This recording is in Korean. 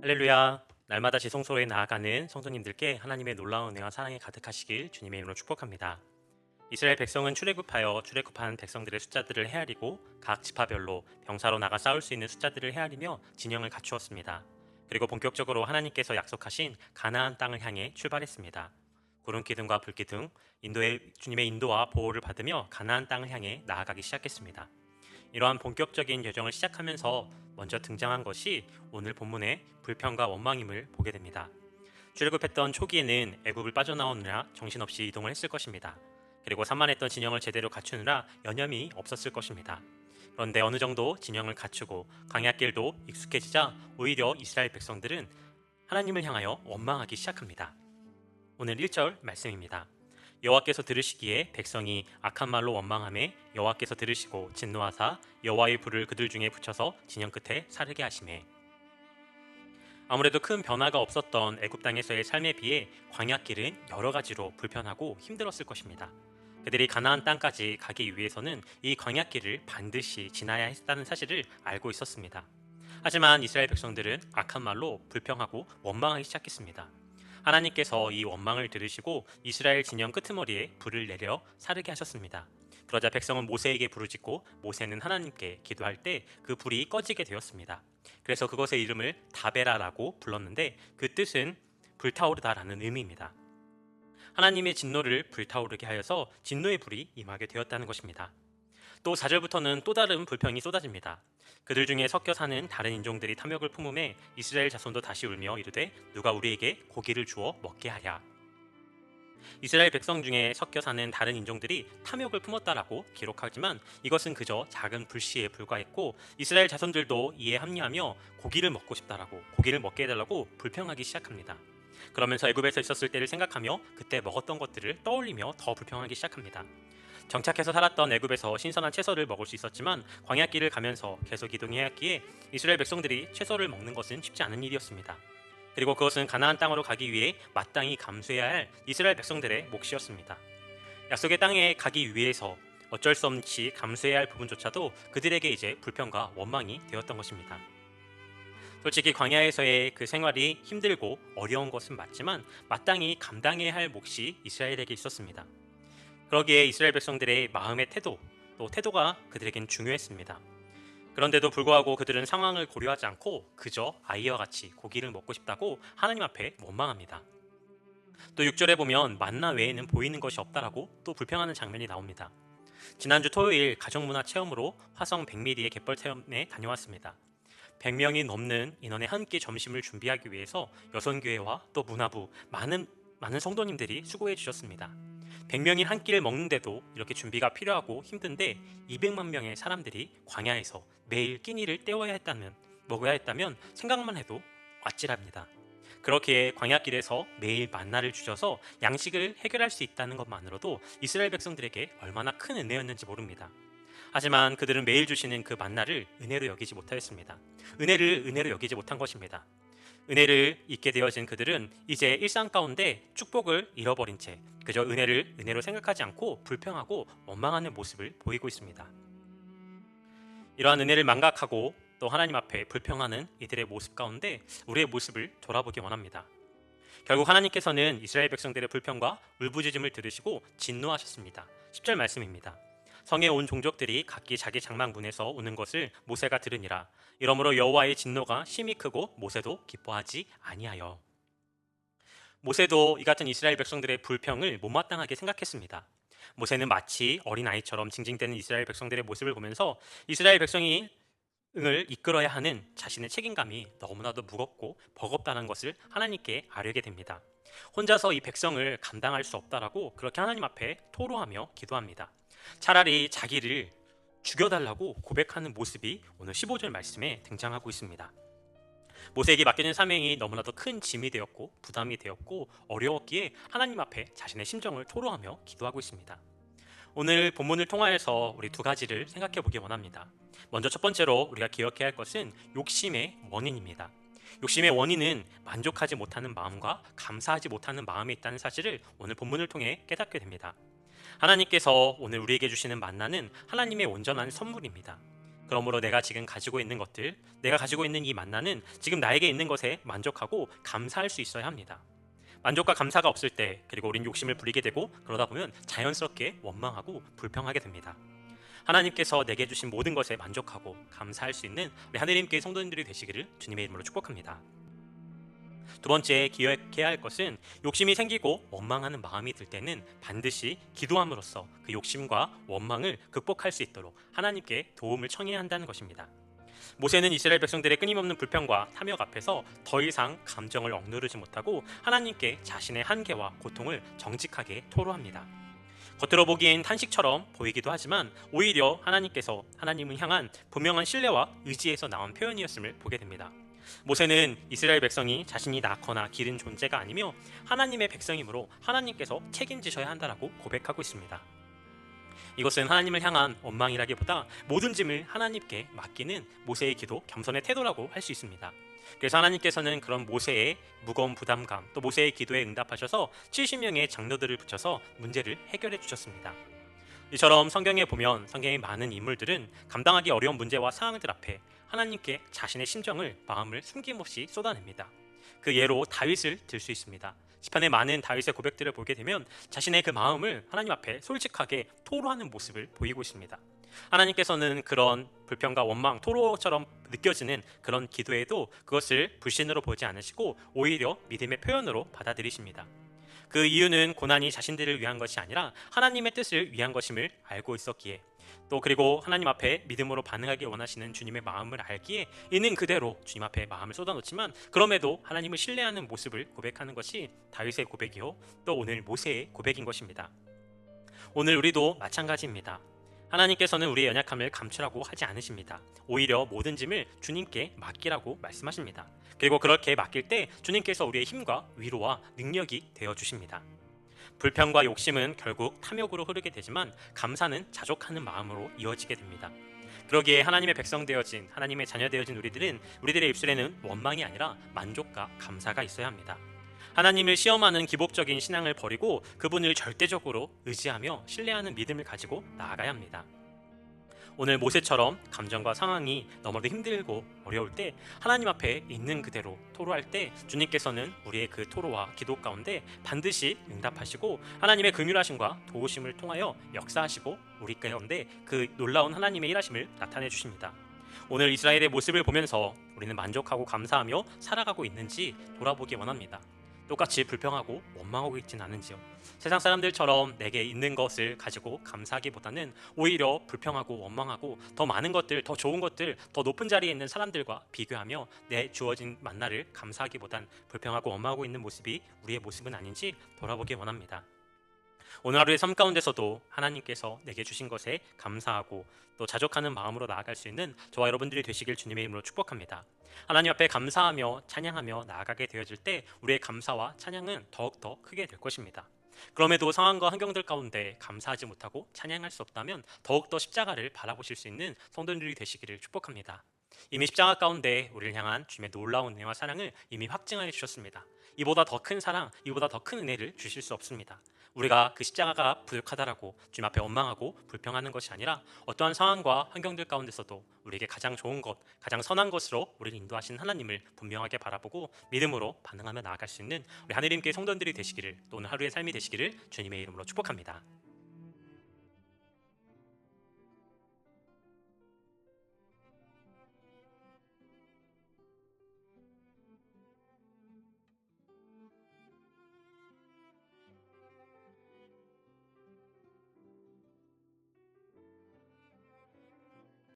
할렐루야. 날마다 지성소에 나아가는 성도님들께 하나님의 놀라운 은혜와 사랑이 가득하시길 주님의 이름으로 축복합니다. 이스라엘 백성은 출애굽한 백성들의 숫자들을 헤아리고 각 지파별로 병사로 나가 싸울 수 있는 숫자들을 헤아리며 진영을 갖추었습니다. 그리고 본격적으로 하나님께서 약속하신 가나안 땅을 향해 출발했습니다. 구름 기둥과 불 기둥, 주님의 인도와 보호를 받으며 가나안 땅을 향해 나아가기 시작했습니다. 이러한 본격적인 여정을 시작하면서 먼저 등장한 것이 오늘 본문의 불평과 원망임을 보게 됩니다. 출애굽했던 초기에는 애굽을 빠져나오느라 정신없이 이동을 했을 것입니다. 그리고 산만했던 진영을 제대로 갖추느라 여념이 없었을 것입니다. 그런데 어느 정도 진영을 갖추고 광야길도 익숙해지자 오히려 이스라엘 백성들은 하나님을 향하여 원망하기 시작합니다. 오늘 1절 말씀입니다. 여호와께서 들으시기에 백성이 악한 말로 원망하매 여호와께서 들으시고 진노하사 여호와의 불을 그들 중에 붙여서 진영 끝에 사르게 하시매. 아무래도 큰 변화가 없었던 애굽 땅에서의 삶에 비해 광야길은 여러 가지로 불편하고 힘들었을 것입니다. 그들이 가나안 땅까지 가기 위해서는 이 광야길을 반드시 지나야 했다는 사실을 알고 있었습니다. 하지만 이스라엘 백성들은 악한 말로 불평하고 원망하기 시작했습니다. 하나님께서 이 원망을 들으시고 이스라엘 진영 끄트머리에 불을 내려 사르게 하셨습니다. 그러자 백성은 모세에게 부르짖고 모세는 하나님께 기도할 때 그 불이 꺼지게 되었습니다. 그래서 그것의 이름을 다베라라고 불렀는데 그 뜻은 불타오르다라는 의미입니다. 하나님의 진노를 불타오르게 하여서 진노의 불이 임하게 되었다는 것입니다. 또 4절부터는 또 다른 불평이 쏟아집니다. 그들 중에 섞여 사는 다른 인종들이 탐욕을 품음에 이스라엘 자손도 다시 울며 이르되 누가 우리에게 고기를 주어 먹게 하랴. 이스라엘 백성 중에 섞여 사는 다른 인종들이 탐욕을 품었다라고 기록하지만 이것은 그저 작은 불씨에 불과했고 이스라엘 자손들도 이에 합리하며 고기를 먹고 싶다라고 고기를 먹게 해달라고 불평하기 시작합니다. 그러면서 애굽에서 있었을 때를 생각하며 그때 먹었던 것들을 떠올리며 더 불평하기 시작합니다. 정착해서 살았던 애굽에서 신선한 채소를 먹을 수 있었지만 광야길을 가면서 계속 이동해야 했기에 이스라엘 백성들이 채소를 먹는 것은 쉽지 않은 일이었습니다. 그리고 그것은 가나안 땅으로 가기 위해 마땅히 감수해야 할 이스라엘 백성들의 몫이었습니다. 약속의 땅에 가기 위해서 어쩔 수 없이 감수해야 할 부분조차도 그들에게 이제 불평과 원망이 되었던 것입니다. 솔직히 광야에서의 그 생활이 힘들고 어려운 것은 맞지만 마땅히 감당해야 할 몫이 이스라엘에게 있었습니다. 그러기에 이스라엘 백성들의 마음의 태도, 또 태도가 그들에겐 중요했습니다. 그런데도 불구하고 그들은 상황을 고려하지 않고 그저 아이와 같이 고기를 먹고 싶다고 하나님 앞에 원망합니다. 또 6절에 보면 만나 외에는 보이는 것이 없다라고 또 불평하는 장면이 나옵니다. 지난주 토요일 가정문화 체험으로 화성 100mm의 갯벌 체험에 다녀왔습니다. 100명이 넘는 인원의 한 끼 점심을 준비하기 위해서 여선교회와 또 문화부 많은 성도님들이 수고해 주셨습니다. 100명이 한 끼를 먹는데도 이렇게 준비가 필요하고 힘든데 200만 명의 사람들이 광야에서 매일 끼니를 먹어야 했다면 생각만 해도 아찔합니다. 그렇게 광야길에서 매일 만나를 주셔서 양식을 해결할 수 있다는 것만으로도 이스라엘 백성들에게 얼마나 큰 은혜였는지 모릅니다. 하지만 그들은 매일 주시는 그 만나를 은혜로 여기지 못하였습니다. 은혜로 여기지 못한 것입니다. 은혜를 잊게 되어진 그들은 이제 일상 가운데 축복을 잃어버린 채 그저 은혜를 은혜로 생각하지 않고 불평하고 원망하는 모습을 보이고 있습니다. 이러한 은혜를 망각하고 또 하나님 앞에 불평하는 이들의 모습 가운데 우리의 모습을 돌아보기 원합니다. 결국 하나님께서는 이스라엘 백성들의 불평과 울부짖음을 들으시고 진노하셨습니다. 10절 말씀입니다. 성에 온 종족들이 각기 자기 장막 문에서 우는 것을 모세가 들으니라. 이러므로 여호와의 진노가 심히 크고 모세도 기뻐하지 아니하여. 모세도 이 같은 이스라엘 백성들의 불평을 못마땅하게 생각했습니다. 모세는 마치 어린아이처럼 징징대는 이스라엘 백성들의 모습을 보면서 이스라엘 백성이 을 이끌어야 하는 자신의 책임감이 너무나도 무겁고 버겁다는 것을 하나님께 아뢰게 됩니다. 혼자서 이 백성을 감당할 수 없다라고 그렇게 하나님 앞에 토로하며 기도합니다. 차라리 자기를 죽여달라고 고백하는 모습이 오늘 15절 말씀에 등장하고 있습니다. 모세에게 맡겨진 사명이 너무나도 큰 짐이 되었고 부담이 되었고 어려웠기에 하나님 앞에 자신의 심정을 토로하며 기도하고 있습니다. 오늘 본문을 통하여서 우리 두 가지를 생각해 보기 원합니다. 먼저 첫 번째로 우리가 기억해야 할 것은 욕심의 원인입니다. 욕심의 원인은 만족하지 못하는 마음과 감사하지 못하는 마음에 있다는 사실을 오늘 본문을 통해 깨닫게 됩니다. 하나님께서 오늘 우리에게 주시는 만나는 하나님의 온전한 선물입니다. 그러므로 내가 지금 가지고 있는 것들, 내가 가지고 있는 이 만나는 지금 나에게 있는 것에 만족하고 감사할 수 있어야 합니다. 만족과 감사가 없을 때, 그리고 우린 욕심을 부리게 되고 그러다 보면 자연스럽게 원망하고 불평하게 됩니다. 하나님께서 내게 주신 모든 것에 만족하고 감사할 수 있는 우리 하느님께 성도님들이 되시기를 주님의 이름으로 축복합니다. 두 번째, 기억해야 할 것은 욕심이 생기고 원망하는 마음이 들 때는 반드시 기도함으로써 그 욕심과 원망을 극복할 수 있도록 하나님께 도움을 청해야 한다는 것입니다. 모세는 이스라엘 백성들의 끊임없는 불평과 탐욕 앞에서 더 이상 감정을 억누르지 못하고 하나님께 자신의 한계와 고통을 정직하게 토로합니다. 겉으로 보기엔 탄식처럼 보이기도 하지만 오히려 하나님께서 하나님을 향한 분명한 신뢰와 의지에서 나온 표현이었음을 보게 됩니다. 모세는 이스라엘 백성이 자신이 낳거나 기른 존재가 아니며 하나님의 백성이므로 하나님께서 책임지셔야 한다라고 고백하고 있습니다. 이것은 하나님을 향한 원망이라기보다 모든 짐을 하나님께 맡기는 모세의 기도, 겸손의 태도라고 할 수 있습니다. 그래서 하나님께서는 그런 모세의 무거운 부담감, 또 모세의 기도에 응답하셔서 70명의 장로들을 붙여서 문제를 해결해 주셨습니다. 이처럼 성경에 보면 성경의 많은 인물들은 감당하기 어려운 문제와 상황들 앞에 하나님께 자신의 심정을, 마음을 숨김없이 쏟아냅니다. 그 예로 다윗을 들 수 있습니다. 시편의 많은 다윗의 고백들을 보게 되면 자신의 그 마음을 하나님 앞에 솔직하게 토로하는 모습을 보이고 있습니다. 하나님께서는 그런 불평과 원망, 토로처럼 느껴지는 그런 기도에도 그것을 불신으로 보지 않으시고 오히려 믿음의 표현으로 받아들이십니다. 그 이유는 고난이 자신들을 위한 것이 아니라 하나님의 뜻을 위한 것임을 알고 있었기에, 또 그리고 하나님 앞에 믿음으로 반응하기 원하시는 주님의 마음을 알기에 있는 그대로 주님 앞에 마음을 쏟아놓지만 그럼에도 하나님을 신뢰하는 모습을 고백하는 것이 다윗의 고백이요, 또 오늘 모세의 고백인 것입니다. 오늘 우리도 마찬가지입니다. 하나님께서는 우리의 연약함을 감추라고 하지 않으십니다. 오히려 모든 짐을 주님께 맡기라고 말씀하십니다. 그리고 그렇게 맡길 때 주님께서 우리의 힘과 위로와 능력이 되어주십니다. 불평과 욕심은 결국 탐욕으로 흐르게 되지만 감사는 자족하는 마음으로 이어지게 됩니다. 그러기에 하나님의 백성 되어진, 하나님의 자녀 되어진 우리들의 입술에는 원망이 아니라 만족과 감사가 있어야 합니다. 하나님을 시험하는 기복적인 신앙을 버리고 그분을 절대적으로 의지하며 신뢰하는 믿음을 가지고 나아가야 합니다. 오늘 모세처럼 감정과 상황이 너무나도 힘들고 어려울 때 하나님 앞에 있는 그대로 토로할 때 주님께서는 우리의 그 토로와 기도 가운데 반드시 응답하시고 하나님의 긍휼하심과 도우심을 통하여 역사하시고 우리 가운데 그 놀라운 하나님의 일하심을 나타내 주십니다. 오늘 이스라엘의 모습을 보면서 우리는 만족하고 감사하며 살아가고 있는지 돌아보기 원합니다. 똑같이 불평하고 원망하고 있지는 않은지요. 세상 사람들처럼 내게 있는 것을 가지고 감사하기보다는 오히려 불평하고 원망하고 더 많은 것들, 더 좋은 것들, 더 높은 자리에 있는 사람들과 비교하며 내 주어진 만나를 감사하기보단 불평하고 원망하고 있는 모습이 우리의 모습은 아닌지 돌아보기 원합니다. 오늘 하루의 삶 가운데서도 하나님께서 내게 주신 것에 감사하고 또 자족하는 마음으로 나아갈 수 있는 저와 여러분들이 되시길 주님의 이름으로 축복합니다. 하나님 앞에 감사하며 찬양하며 나아가게 되어질 때 우리의 감사와 찬양은 더욱더 크게 될 것입니다. 그럼에도 상황과 환경들 가운데 감사하지 못하고 찬양할 수 없다면 더욱더 십자가를 바라보실 수 있는 성도님들이 되시기를 축복합니다. 이미 십자가 가운데 우리를 향한 주님의 놀라운 은혜와 사랑을 이미 확증하여 주셨습니다. 이보다 더 큰 사랑, 이보다 더 큰 은혜를 주실 수 없습니다. 우리가 그 십자가가 부족하다라고 주님 앞에 원망하고 불평하는 것이 아니라 어떠한 상황과 환경들 가운데서도 우리에게 가장 좋은 것, 가장 선한 것으로 우리를 인도하신 하나님을 분명하게 바라보고 믿음으로 반응하며 나아갈 수 있는 우리 하느님께 성도들이 되시기를, 또 오늘 하루의 삶이 되시기를 주님의 이름으로 축복합니다.